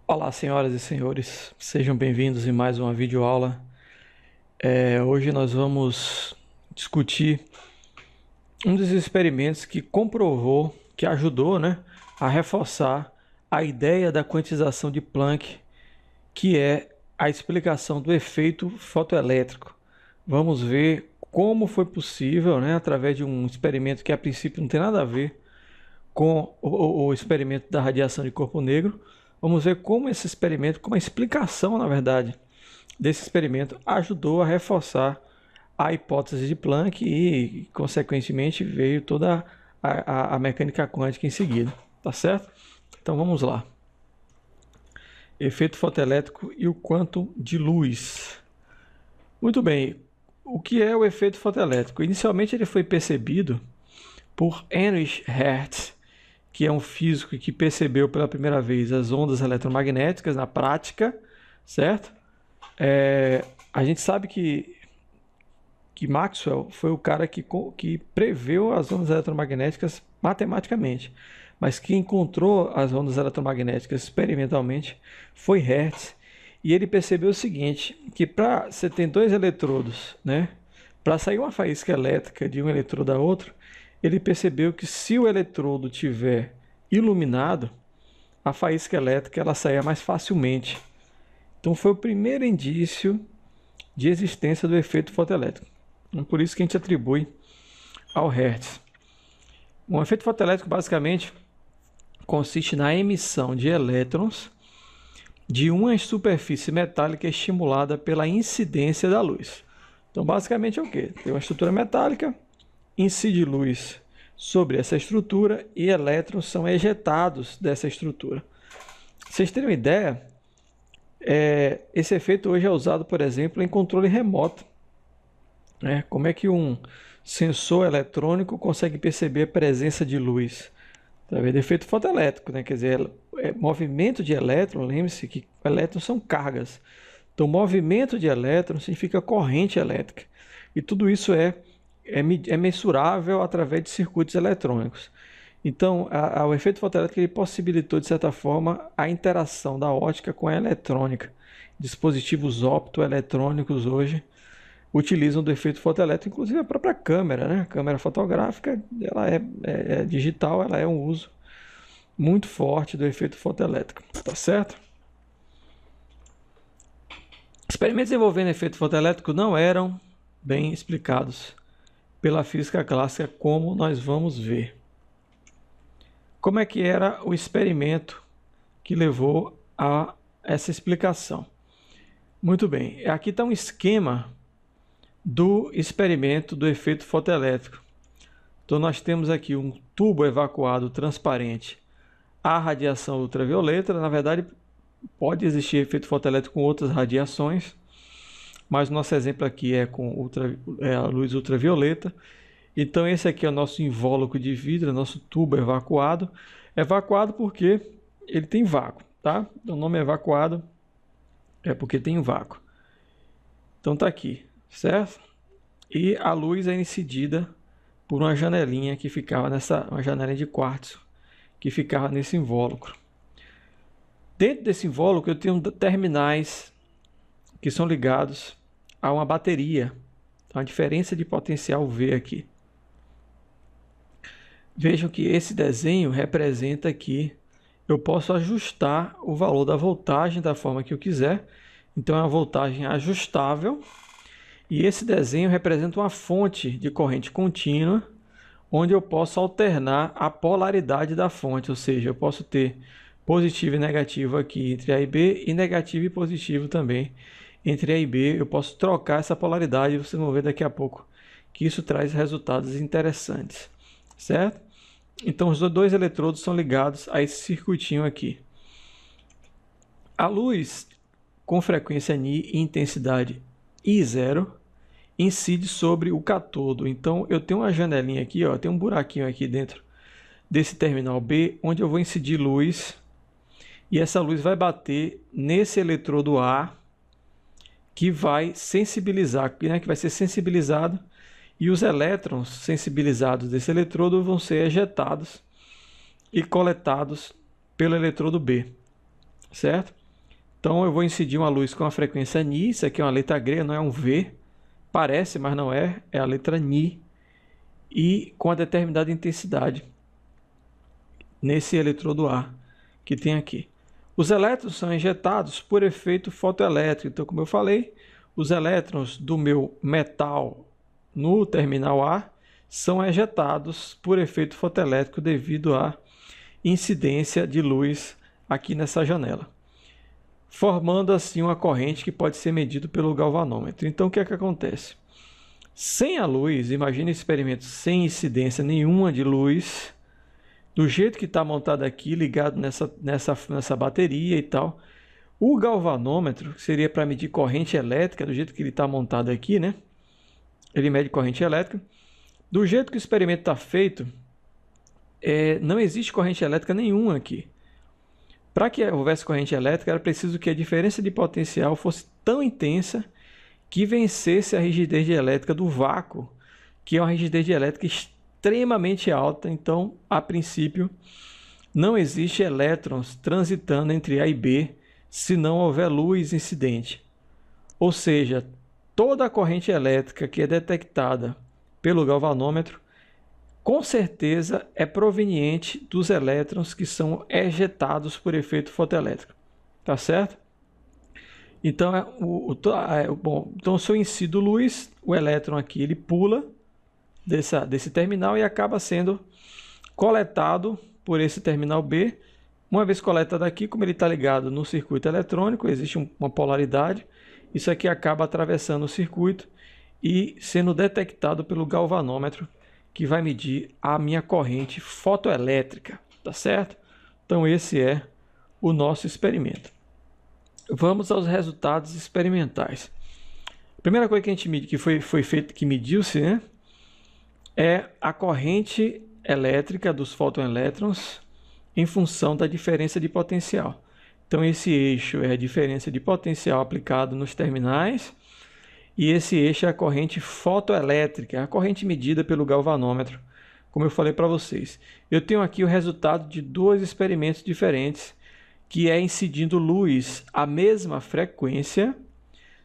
Olá, senhoras e senhores, sejam bem-vindos em mais uma videoaula. Hoje nós vamos discutir um dos experimentos que comprovou, que ajudou, a reforçar a ideia da quantização de Planck, que é a explicação do efeito fotoelétrico. Vamos ver como foi possível, através de um experimento que a princípio não tem nada a ver com o experimento da radiação de corpo negro. Vamos ver como esse experimento, como a explicação, na verdade, desse experimento ajudou a reforçar a hipótese de Planck e, consequentemente, veio toda a mecânica quântica em seguida, tá certo? Então vamos lá. Efeito fotoelétrico e o quantum de luz. Muito bem, o que é o efeito fotoelétrico? Inicialmente ele foi percebido por Heinrich Hertz, que é um físico que percebeu pela primeira vez as ondas eletromagnéticas na prática, certo? A gente sabe que Maxwell foi o cara que preveu as ondas eletromagnéticas matematicamente, mas que encontrou as ondas eletromagnéticas experimentalmente foi Hertz, e ele percebeu o seguinte, que para você ter dois eletrodos, para sair uma faísca elétrica de um eletrodo a outro, ele percebeu que se o eletrodo tiver iluminado, a faísca elétrica ela saia mais facilmente. Então foi o primeiro indício de existência do efeito fotoelétrico. Então, por isso que a gente atribui ao Hertz. Um efeito fotoelétrico basicamente consiste na emissão de elétrons de uma superfície metálica estimulada pela incidência da luz. Então basicamente é o quê? Tem uma estrutura metálica, incide luz sobre essa estrutura e elétrons são ejetados dessa estrutura. Vocês terem uma ideia, esse efeito hoje é usado, por exemplo, em controle remoto. Como é que um sensor eletrônico consegue perceber a presença de luz? Através do efeito fotoelétrico, quer dizer, movimento de elétron, lembre-se que elétrons são cargas. Então, movimento de elétron significa corrente elétrica. E tudo isso é mensurável através de circuitos eletrônicos. Então, o efeito fotoelétrico ele possibilitou, de certa forma, a interação da óptica com a eletrônica. Dispositivos optoeletrônicos hoje utilizam do efeito fotoelétrico, inclusive a própria câmera, A câmera fotográfica, ela é digital, ela é um uso muito forte do efeito fotoelétrico, tá certo? Experimentos envolvendo efeito fotoelétrico não eram bem explicados pela física clássica, como nós vamos ver. Como é que era o experimento que levou a essa explicação? Muito bem, aqui está um esquema do experimento do efeito fotoelétrico. Então nós temos aqui um tubo evacuado transparente à radiação ultravioleta. Na verdade, pode existir efeito fotoelétrico com outras radiações, mas o nosso exemplo aqui é com a luz ultravioleta. Então esse aqui é o nosso invólucro de vidro, nosso tubo evacuado. Evacuado porque ele tem vácuo, tá? O nome evacuado é porque tem vácuo. Então está aqui, certo? E a luz é incidida por uma janelinha que ficava uma janelinha de quartzo que ficava nesse invólucro. Dentro desse invólucro eu tenho terminais que são ligados a uma bateria. Então, a diferença de potencial V aqui. Vejam que esse desenho representa que eu posso ajustar o valor da voltagem da forma que eu quiser. Então é uma voltagem ajustável. E esse desenho representa uma fonte de corrente contínua, onde eu posso alternar a polaridade da fonte, ou seja, eu posso ter positivo e negativo aqui entre A e B, e negativo e positivo também entre A e B. Eu posso trocar essa polaridade, vocês vão ver daqui a pouco que isso traz resultados interessantes, certo? Então os dois eletrodos são ligados a esse circuitinho aqui. A luz com frequência Ni e intensidade I0 incide sobre o cátodo. Então eu tenho uma janelinha aqui, tem um buraquinho aqui dentro desse terminal B, onde eu vou incidir luz, e essa luz vai bater nesse eletrodo A, que vai sensibilizar, que vai ser sensibilizado, e os elétrons sensibilizados desse eletrodo vão ser ejetados e coletados pelo eletrodo B, certo? Então eu vou incidir uma luz com a frequência Ni, isso aqui é uma letra grega, não é um V, parece, mas não é, é a letra Ni, e com a determinada intensidade nesse eletrodo A que tem aqui. Os elétrons são injetados por efeito fotoelétrico, então como eu falei, os elétrons do meu metal no terminal A são ejetados por efeito fotoelétrico devido à incidência de luz aqui nessa janela, formando assim uma corrente que pode ser medida pelo galvanômetro. Então o que é que acontece? Sem a luz, imagine esse experimento sem incidência nenhuma de luz, do jeito que está montado aqui, ligado nessa bateria e tal. O galvanômetro, que seria para medir corrente elétrica, do jeito que ele está montado aqui, né? Ele mede corrente elétrica. Do jeito que o experimento está feito, não existe corrente elétrica nenhuma aqui. Para que houvesse corrente elétrica, era preciso que a diferença de potencial fosse tão intensa que vencesse a rigidez dielétrica do vácuo, que é uma rigidez dielétrica extremamente alta. Então, a princípio, não existe elétrons transitando entre A e B se não houver luz incidente. Ou seja, toda a corrente elétrica que é detectada pelo galvanômetro, com certeza é proveniente dos elétrons que são ejetados por efeito fotoelétrico. Tá certo? Então, então se eu incido luz, o elétron aqui ele pula desse terminal e acaba sendo coletado por esse terminal B. Uma vez coletado aqui, como ele está ligado no circuito eletrônico, existe uma polaridade, isso aqui acaba atravessando o circuito e sendo detectado pelo galvanômetro, que vai medir a minha corrente fotoelétrica, tá certo? Então esse é o nosso experimento. Vamos aos resultados experimentais. A primeira coisa que a gente mede, que foi feito, que mediu-se, né, é a corrente elétrica dos fotoelétrons em função da diferença de potencial. Então esse eixo é a diferença de potencial aplicado nos terminais e esse eixo é a corrente fotoelétrica, a corrente medida pelo galvanômetro, como eu falei para vocês. Eu tenho aqui o resultado de dois experimentos diferentes, que é incidindo luz à mesma frequência,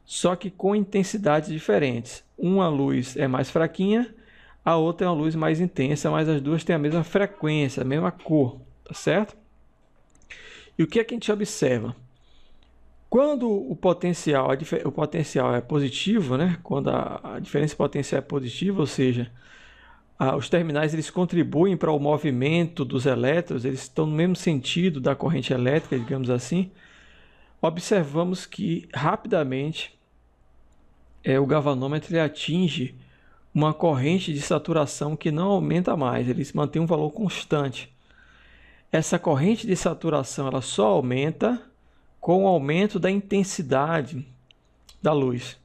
só que com intensidades diferentes. Uma luz é mais fraquinha, a outra é uma luz mais intensa, mas as duas têm a mesma frequência, a mesma cor, tá certo? E o que é que a gente observa? Quando o potencial é positivo, né? Quando a diferença de potencial é positiva, ou seja, os terminais eles contribuem para o movimento dos elétrons, eles estão no mesmo sentido da corrente elétrica, digamos assim, observamos que rapidamente o galvanômetro ele atinge uma corrente de saturação que não aumenta mais, ele mantém um valor constante. Essa corrente de saturação ela só aumenta com o aumento da intensidade da luz,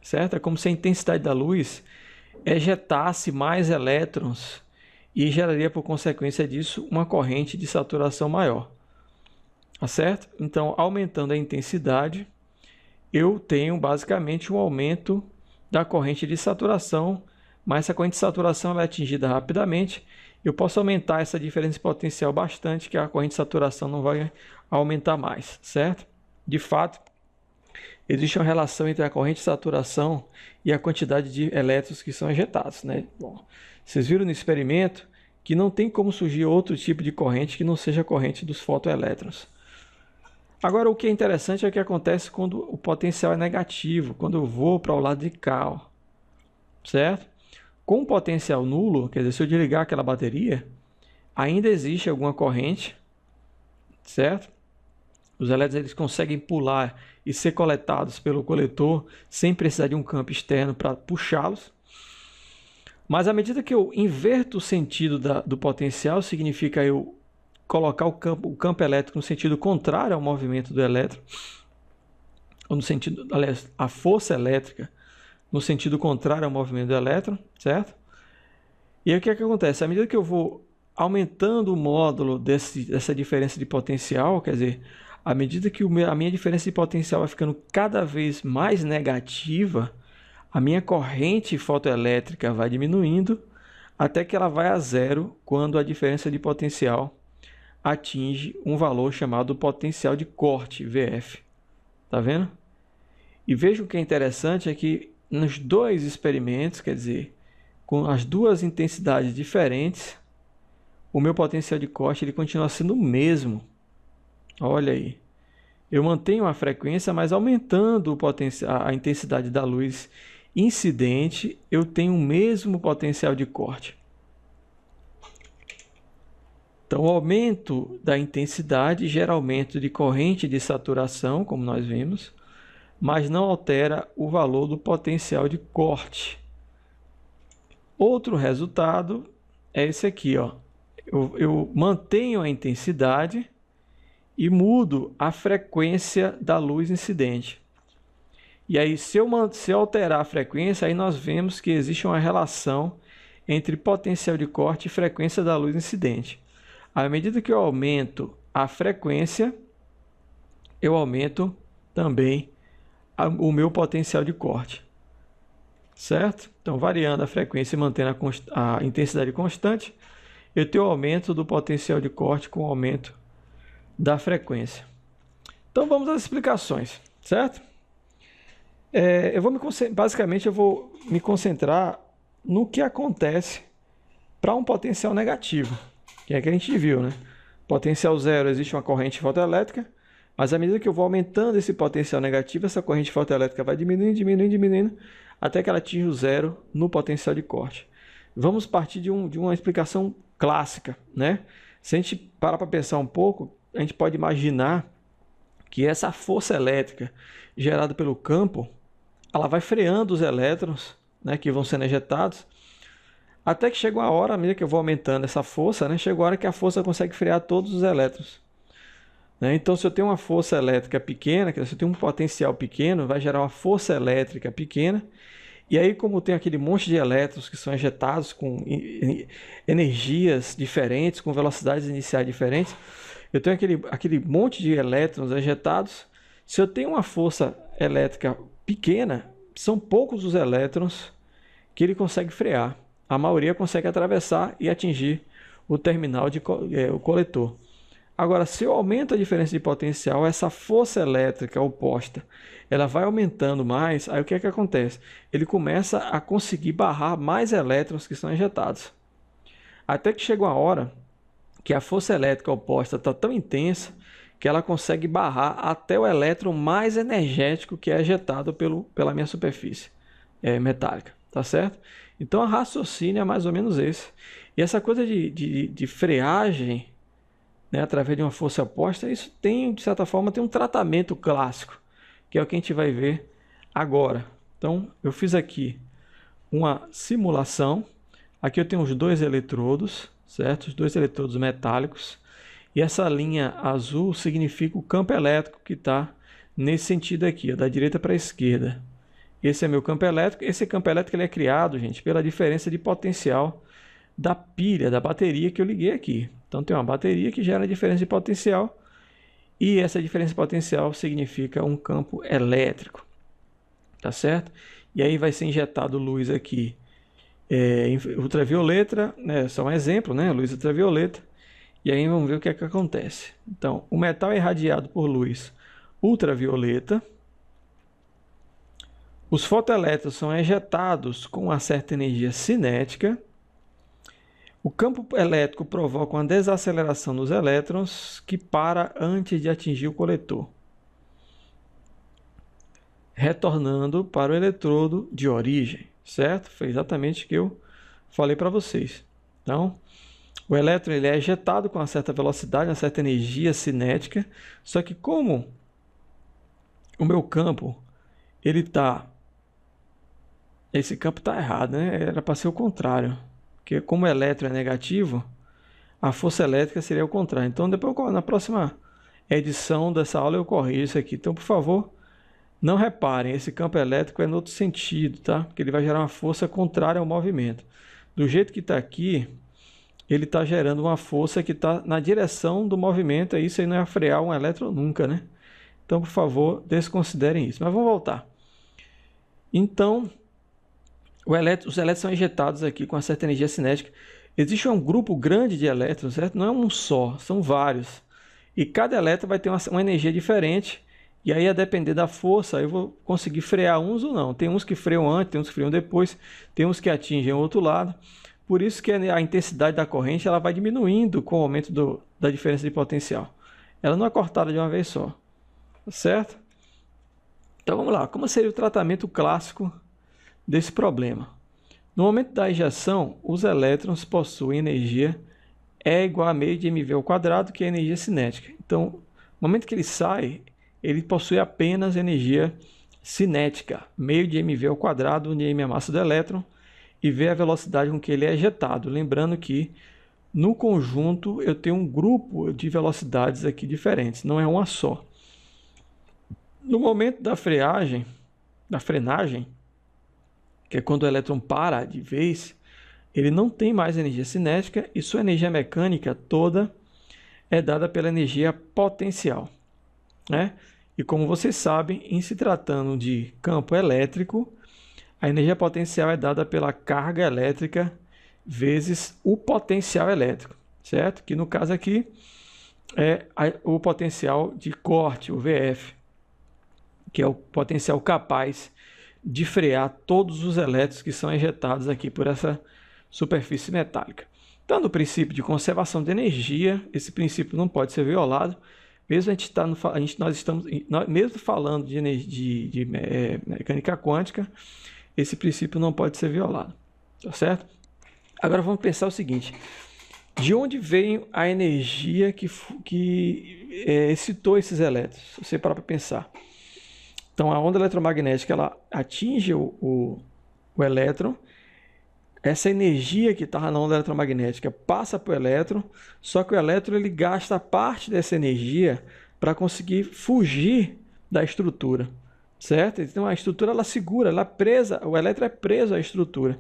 certo? É como se a intensidade da luz ejetasse mais elétrons e geraria por consequência disso uma corrente de saturação maior, tá certo? Então, aumentando a intensidade, eu tenho basicamente um aumento da corrente de saturação, mas essa corrente de saturação ela é atingida rapidamente. Eu posso aumentar essa diferença de potencial bastante, que a corrente de saturação não vai aumentar mais, certo? De fato, existe uma relação entre a corrente de saturação e a quantidade de elétrons que são ejetados, né? Bom, vocês viram no experimento que não tem como surgir outro tipo de corrente que não seja a corrente dos fotoelétrons. Agora, o que é interessante é o que acontece quando o potencial é negativo, quando eu vou para o lado de cá, ó, certo? Com potencial nulo, quer dizer, se eu desligar aquela bateria, ainda existe alguma corrente, certo? Os elétrons eles conseguem pular e ser coletados pelo coletor sem precisar de um campo externo para puxá-los. Mas à medida que eu inverto o sentido do potencial, significa eu colocar o campo elétrico no sentido contrário ao movimento do elétron, ou no sentido, aliás, a força elétrica no sentido contrário ao movimento do elétron, certo? E aí o que é que acontece? À medida que eu vou aumentando o módulo dessa diferença de potencial, quer dizer, à medida que a minha diferença de potencial vai ficando cada vez mais negativa, a minha corrente fotoelétrica vai diminuindo até que ela vai a zero quando a diferença de potencial atinge um valor chamado potencial de corte, VF. Tá vendo? E veja o que é interessante é que nos dois experimentos, quer dizer, com as duas intensidades diferentes, o meu potencial de corte ele continua sendo o mesmo. Olha aí. Eu mantenho a frequência, mas aumentando a intensidade da luz incidente, eu tenho o mesmo potencial de corte. Então, o aumento da intensidade gera aumento de corrente de saturação, como nós vimos, mas não altera o valor do potencial de corte. Outro resultado é esse aqui, ó. Eu mantenho a intensidade e mudo a frequência da luz incidente. E aí, se eu alterar a frequência, aí nós vemos que existe uma relação entre potencial de corte e frequência da luz incidente. À medida que eu aumento a frequência, eu aumento também o meu potencial de corte. Certo? Então, variando a frequência e mantendo a intensidade constante, eu tenho o aumento do potencial de corte com o aumento da frequência. Então, vamos às explicações, certo? Basicamente, eu vou me concentrar no que acontece para um potencial negativo, que é que a gente viu, né? Potencial zero, existe uma corrente fotoelétrica, mas à medida que eu vou aumentando esse potencial negativo, essa corrente fotoelétrica vai diminuindo, até que ela atinja o zero no potencial de corte. Vamos partir de uma explicação clássica, né? Se a gente parar para pensar um pouco, a gente pode imaginar que essa força elétrica gerada pelo campo, ela vai freando os elétrons, né, que vão sendo ejetados, até que chega uma hora, à medida que eu vou aumentando essa força, né, chega uma hora que a força consegue frear todos os elétrons. Né? Então, se eu tenho uma força elétrica pequena, se eu tenho um potencial pequeno, vai gerar uma força elétrica pequena, e aí, como tem aquele monte de elétrons que são ejetados com energias diferentes, com velocidades iniciais diferentes, eu tenho aquele monte de elétrons ejetados. Se eu tenho uma força elétrica pequena, são poucos os elétrons que ele consegue frear. A maioria consegue atravessar e atingir o terminal, o coletor. Agora, se eu aumento a diferença de potencial, essa força elétrica oposta, ela vai aumentando mais, aí o que é que acontece? Ele começa a conseguir barrar mais elétrons que são ejetados. Até que chega uma hora que a força elétrica oposta está tão intensa que ela consegue barrar até o elétron mais energético que é ejetado pela minha superfície metálica, tá certo? Então, o raciocínio é mais ou menos esse. E essa coisa de freagem, né, através de uma força oposta, isso tem, de certa forma, tem um tratamento clássico, que é o que a gente vai ver agora. Então, eu fiz aqui uma simulação. Aqui eu tenho os dois eletrodos, certo? Os dois eletrodos metálicos. E essa linha azul significa o campo elétrico que está nesse sentido aqui, ó, da direita para a esquerda. Esse é meu campo elétrico. Esse campo elétrico ele é criado, gente, pela diferença de potencial da pilha, da bateria que eu liguei aqui. Então, tem uma bateria que gera diferença de potencial. E essa diferença de potencial significa um campo elétrico. Tá certo? E aí vai ser injetado luz aqui ultravioleta, né? Só um exemplo, né? Luz ultravioleta. E aí vamos ver o que é que acontece. Então, o metal é irradiado por luz ultravioleta. Os fotoelétrons são ejetados com uma certa energia cinética. O campo elétrico provoca uma desaceleração dos elétrons que para antes de atingir o coletor, retornando para o eletrodo de origem, certo? Foi exatamente o que eu falei para vocês. Então, o elétron ele é ejetado com uma certa velocidade, uma certa energia cinética, só que como o meu campo, esse campo está errado, né? Era para ser o contrário, porque como o elétron é negativo, a força elétrica seria o contrário. Então, depois na próxima edição dessa aula eu corrijo isso aqui. Então, por favor, não reparem, esse campo elétrico é no outro sentido, tá? Porque ele vai gerar uma força contrária ao movimento. Do jeito que está aqui, ele está gerando uma força que está na direção do movimento, e isso aí não é frear um elétron nunca, né? Então, por favor, desconsiderem isso. Mas vamos voltar. Então, os elétrons são injetados aqui com uma certa energia cinética. Existe um grupo grande de elétrons, certo? Não é um só, são vários. E cada elétron vai ter uma energia diferente. E aí, a depender da força, eu vou conseguir frear uns ou não. Tem uns que freiam antes, tem uns que freiam depois, tem uns que atingem o outro lado. Por isso que a intensidade da corrente ela vai diminuindo com o aumento da diferença de potencial. Ela não é cortada de uma vez só, certo? Então vamos lá, como seria o tratamento clássico desse problema? No momento da injeção, os elétrons possuem energia E igual a meio de mv ao quadrado, que é a energia cinética. Então, no momento que ele sai, ele possui apenas energia cinética, meio de mv ao quadrado, onde m é a massa do elétron, e v é a velocidade com que ele é ejetado. Lembrando que no conjunto eu tenho um grupo de velocidades aqui diferentes, não é uma só. No momento da frenagem, que é quando o elétron para de vez, ele não tem mais energia cinética e sua energia mecânica toda é dada pela energia potencial, né? E como vocês sabem, em se tratando de campo elétrico, a energia potencial é dada pela carga elétrica vezes o potencial elétrico, certo? Que no caso aqui é o potencial de corte, o VF, que é o potencial capaz de frear todos os elétrons que são ejetados aqui por essa superfície metálica. Então, no princípio de conservação de energia, esse princípio não pode ser violado, mesmo mesmo falando de mecânica quântica, esse princípio não pode ser violado, tá certo? Agora vamos pensar o seguinte: de onde veio a energia que excitou esses elétrons? Se você parar para pensar. Então, a onda eletromagnética ela atinge o elétron. Essa energia que estava na onda eletromagnética passa para o elétron, só que o elétron ele gasta parte dessa energia para conseguir fugir da estrutura, certo? Então, a estrutura ela segura, ela é presa, o elétron é preso à estrutura.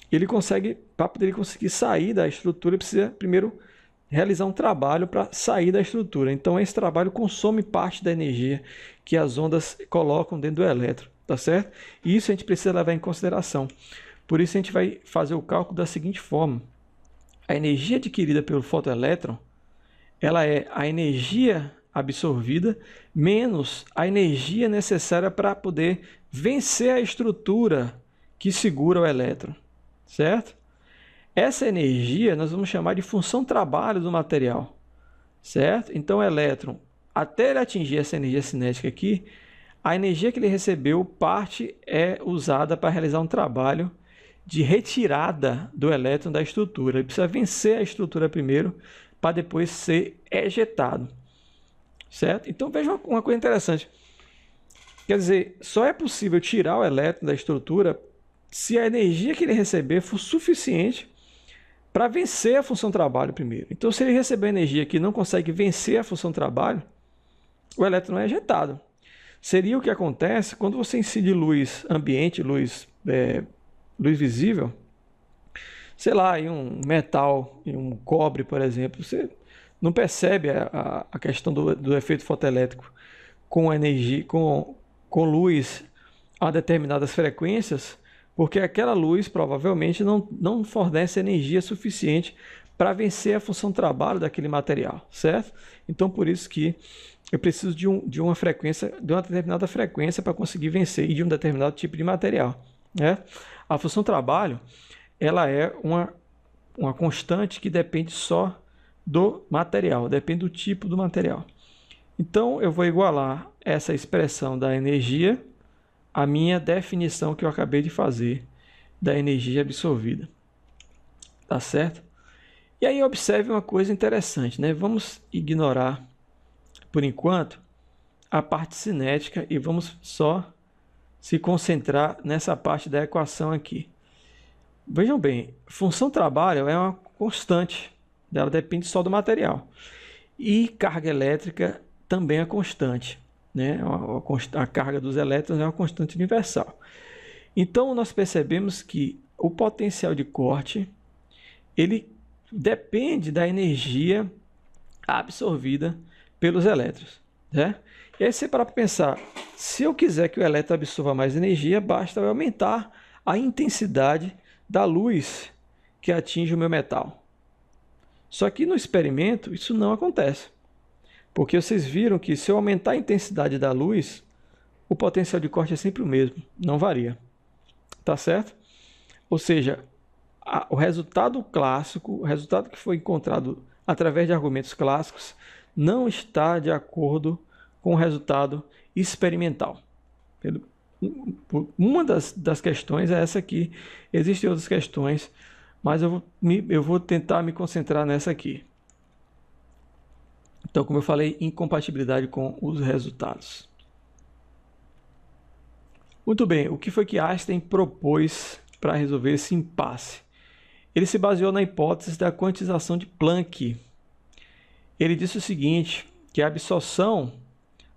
Ele consegue, para poder conseguir sair da estrutura, ele precisa primeiro realizar um trabalho para sair da estrutura. Então, esse trabalho consome parte da energia que as ondas colocam dentro do elétron, tá certo? E isso a gente precisa levar em consideração. Por isso, a gente vai fazer o cálculo da seguinte forma: a energia adquirida pelo fotoelétron, ela é a energia absorvida menos a energia necessária para poder vencer a estrutura que segura o elétron, certo? Essa energia nós vamos chamar de função trabalho do material, certo? Então, o elétron, até ele atingir essa energia cinética aqui, a energia que ele recebeu, parte é usada para realizar um trabalho de retirada do elétron da estrutura. Ele precisa vencer a estrutura primeiro, para depois ser ejetado, certo? Então, veja uma coisa interessante. Quer dizer, só é possível tirar o elétron da estrutura se a energia que ele receber for suficiente para vencer a função trabalho primeiro. Então, se ele receber energia que não consegue vencer a função trabalho, o elétron é ejetado. Seria o que acontece quando você incide luz ambiente, luz visível, sei lá, em um metal, em um cobre, por exemplo. Você não percebe a questão do efeito fotoelétrico com energia, com luz a determinadas frequências, porque aquela luz provavelmente não fornece energia suficiente para vencer a função trabalho daquele material, certo? Então, por isso que eu preciso de uma determinada frequência para conseguir vencer e de um determinado tipo de material, né? A função trabalho, ela é uma constante que depende só do material, depende do tipo do material. Então, eu vou igualar essa expressão da energia à minha definição que eu acabei de fazer da energia absorvida. Tá certo? E aí, observe uma coisa interessante, né? Vamos ignorar, por enquanto, a parte cinética e vamos só se concentrar nessa parte da equação aqui. Vejam bem, função trabalho é uma constante, ela depende só do material. E carga elétrica também é constante, né? A carga dos elétrons é uma constante universal. Então, nós percebemos que o potencial de corte, ele depende da energia absorvida pelos elétrons, né? E aí você para pensar, se eu quiser que o elétron absorva mais energia, basta eu aumentar a intensidade da luz que atinge o meu metal. Só que no experimento isso não acontece, porque vocês viram que se eu aumentar a intensidade da luz, o potencial de corte é sempre o mesmo, não varia. Tá certo? Ou seja, o resultado clássico, o resultado que foi encontrado através de argumentos clássicos, não está de acordo com o resultado experimental. Uma das questões é essa aqui. Existem outras questões, mas eu vou tentar me concentrar nessa aqui. Então, como eu falei, incompatibilidade com os resultados. Muito bem, o que foi que Einstein propôs para resolver esse impasse? Ele se baseou na hipótese da quantização de Planck. Ele disse o seguinte, que a absorção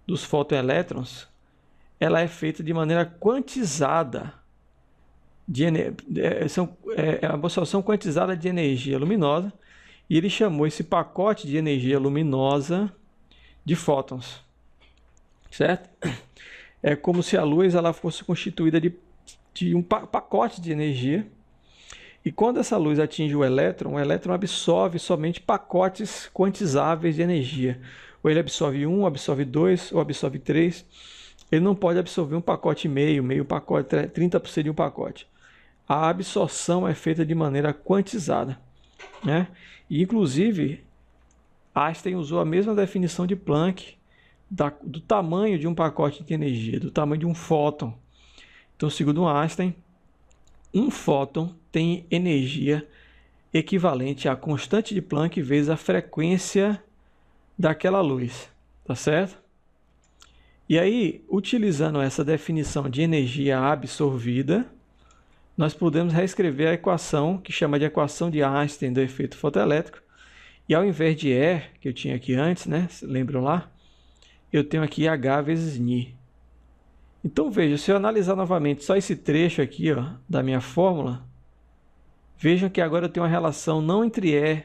dos fotoelétrons ela é feita de maneira quantizada, a absorção quantizada de energia luminosa, e ele chamou esse pacote de energia luminosa de fótons, certo? É como se a luz ela fosse constituída de um pacote de energia, e quando essa luz atinge o elétron absorve somente pacotes quantizáveis de energia. Ou ele absorve 1, absorve 2, ou absorve 3. Ele não pode absorver um pacote meio pacote, 30% de um pacote. A absorção é feita de maneira quantizada, né? E, inclusive, Einstein usou a mesma definição de Planck do tamanho de um pacote de energia, do tamanho de um fóton. Então, segundo Einstein, um fóton tem energia equivalente à constante de Planck vezes a frequência daquela luz, tá certo? E aí, utilizando essa definição de energia absorvida, nós podemos reescrever a equação que chama de equação de Einstein do efeito fotoelétrico. E ao invés de E, que eu tinha aqui antes, né? Lembram lá? Eu tenho aqui H vezes Ni. Então veja, se eu analisar novamente só esse trecho aqui, ó, da minha fórmula, vejam que agora eu tenho uma relação não entre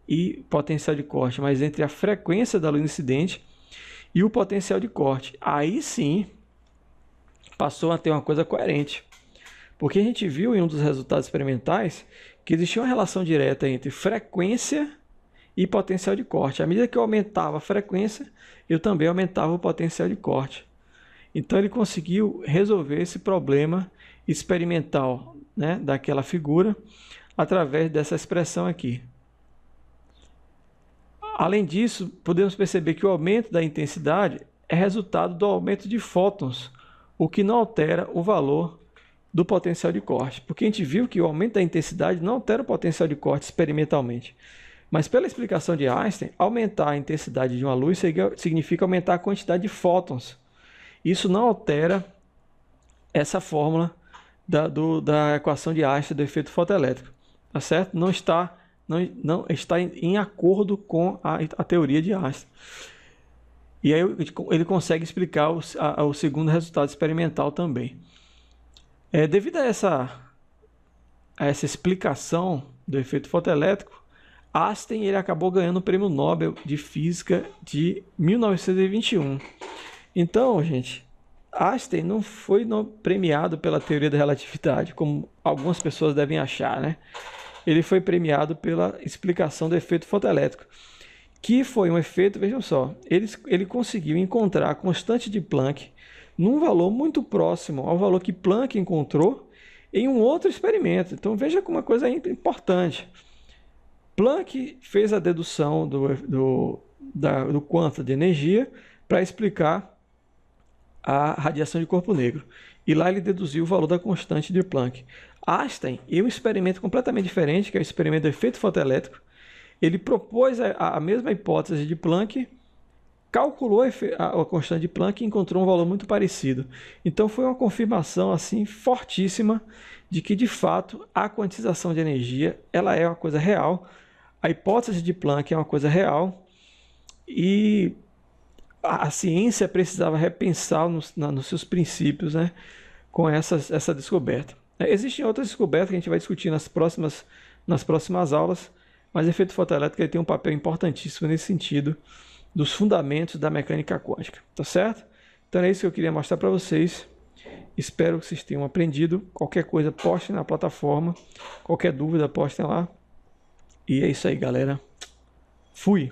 e potencial de corte, mas entre a frequência da luz incidente e o potencial de corte. Aí sim, passou a ter uma coisa coerente. Porque a gente viu em um dos resultados experimentais que existia uma relação direta entre frequência e potencial de corte. À medida que eu aumentava a frequência, eu também aumentava o potencial de corte. Então ele conseguiu resolver esse problema experimental, né, daquela figura através dessa expressão aqui. Além disso, podemos perceber que o aumento da intensidade é resultado do aumento de fótons, o que não altera o valor do potencial de corte. Porque a gente viu que o aumento da intensidade não altera o potencial de corte experimentalmente. Mas pela explicação de Einstein, aumentar a intensidade de uma luz significa aumentar a quantidade de fótons. Isso não altera essa fórmula da equação de Einstein do efeito fotoelétrico. Tá certo? Não está em acordo com a teoria de Einstein. E aí ele consegue explicar o segundo resultado experimental também. Devido a essa explicação do efeito fotoelétrico, Einstein ele acabou ganhando o Prêmio Nobel de Física de 1921. Então, gente, Einstein não foi premiado pela teoria da relatividade, como algumas pessoas devem achar, né? Ele foi premiado pela explicação do efeito fotoelétrico, que foi um efeito, vejam só, ele conseguiu encontrar a constante de Planck num valor muito próximo ao valor que Planck encontrou em um outro experimento. Então veja como uma coisa importante. Planck fez a dedução do quantum de energia para explicar a radiação de corpo negro. E lá ele deduziu o valor da constante de Planck. Einstein, em um experimento completamente diferente, que é o experimento do efeito fotoelétrico, ele propôs a mesma hipótese de Planck, calculou a constante de Planck e encontrou um valor muito parecido. Então foi uma confirmação assim fortíssima de que de fato a quantização de energia ela é uma coisa real, a hipótese de Planck é uma coisa real e a ciência precisava repensar nos seus princípios, né, com essa descoberta. Existem outras descobertas que a gente vai discutir nas próximas aulas, mas o efeito fotoelétrico ele tem um papel importantíssimo nesse sentido dos fundamentos da mecânica quântica, tá certo? Então é isso que eu queria mostrar para vocês. Espero que vocês tenham aprendido. Qualquer coisa, postem na plataforma. Qualquer dúvida, postem lá. E é isso aí, galera. Fui!